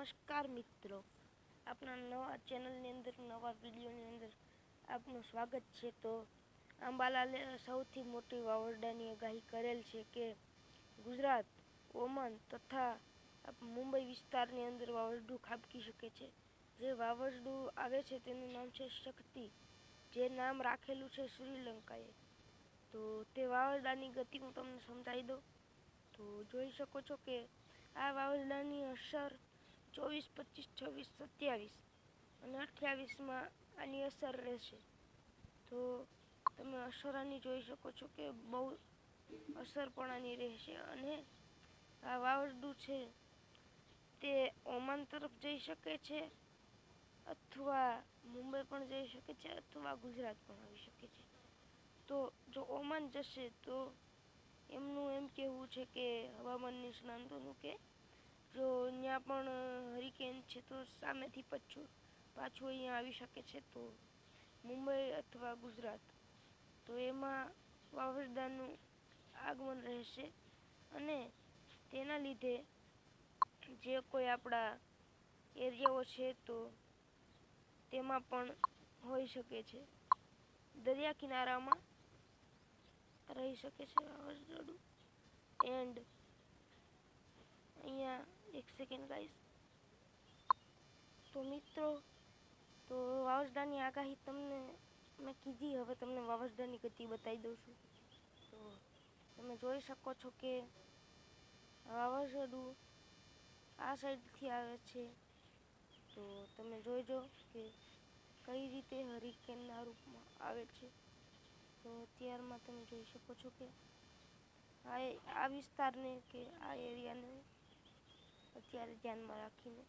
નમસ્કાર મિત્રો, આપણા નવા ચેનલની અંદર નવા વિડીયોની અંદર આપનું સ્વાગત છે. તો અંબાલાલે સૌથી મોટી વાવાઝોડાની આગાહી કરેલ છે કે ગુજરાત, ઓમાન તથા મુંબઈ વિસ્તારની અંદર વાવાઝોડું ખાબકી શકે છે. જે વાવાઝોડું આવે છે તેનું નામ છે શક્તિ, જે નામ રાખેલું છે શ્રીલંકાએ. તો તે વાવાઝોડાની ગતિ હું તમને સમજાવી દઉં. તો જોઈ શકો છો કે આ વાવાઝોડાની અસર 24, 25, 26, 27 અને 28માં આની અસર રહેશે. તો તમે અસર આની જોઈ શકો છો કે બહુ અસર પણ આની રહેશે. અને આ વાવાઝોડું છે તે ઓમાન તરફ જઈ શકે છે, અથવા મુંબઈ પણ જઈ શકે છે, અથવા ગુજરાત પણ આવી શકે છે. તો જો ઓમાન જશે તો એમનું એમ કહેવું છે કે હવામાન નિષ્ણાંતોનું કે જો ત્યાં પણ હરિકેન છે તો સામેથી પાછું અહીંયા આવી શકે છે. તો મુંબઈ અથવા ગુજરાત, તો એમાં વાવાઝોડાનું આગમન રહેશે. અને તેના લીધે જે કોઈ આપણા એરિયાઓ છે તો તેમાં પણ હોઈ શકે છે. દરિયા કિનારામાં રહી શકે છે વાવાઝોડું. એન્ડ અહીંયા એક સેકન્ડ ગાઈસ. તો મિત્રો, તો વાવાઝોડાની આગાહી તમને મેં કીધી. હવે તમને વાવાઝોડાની ગતિ બતાવી દઉં છું. તો તમે જોઈ શકો છો કે વાવાઝોડું આ સાઈડથી આવે છે. તો તમે જોઈજો કે કઈ રીતે હરિકેનના રૂપમાં આવે છે. તો અત્યારમાં તમે જોઈ શકો છો કે આ વિસ્તારને કે આ એરિયાને અત્યારે ધ્યાનમાં રાખીને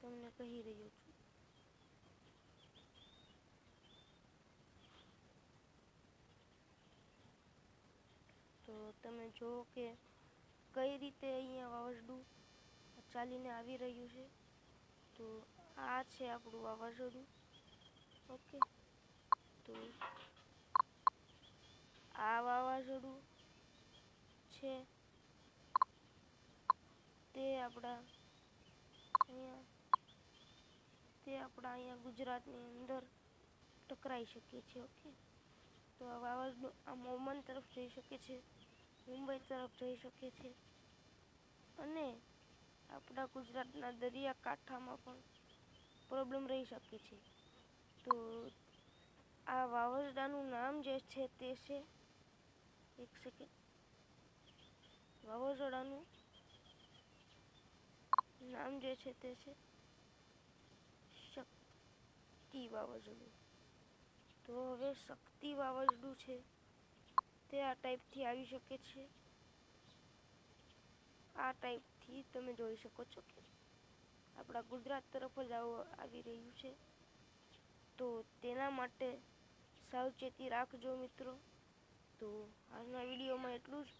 તમને કહી રહ્યો છું. તો તમે જુઓ કે કઈ રીતે અહીંયા વાવાઝોડું ચાલીને આવી રહ્યું છે. તો આ છે આપણું વાવાઝોડું. ઓકે, તો આ વાવાઝોડું છે તે આપણા અહીંયા ગુજરાતની અંદર ટકરાઈ શકે છે. ઓકે, તો આ વાવાઝોડું આમ ઓમાન તરફ જઈ શકે છે, મુંબઈ તરફ જઈ શકે છે, અને આપણા ગુજરાતના દરિયાકાંઠામાં પણ પ્રોબ્લેમ રહી શકે છે. તો આ વાવાઝોડાનું નામ જે છે તે છે, એક સેકન્ડ, વાવાઝોડાનું નામ જે છે તે છે શક્તિ વાવાઝોડું. તો હવે શક્તિ વાવાઝોડું છે તે આ ટાઈપથી આવી શકે છે. આ ટાઈપથી તમે જોઈ શકો છો કે આપણા ગુજરાત તરફ જ આવી રહ્યું છે. તો તેના માટે સાવચેતી રાખજો મિત્રો. તો આજના વિડીયોમાં એટલું જ.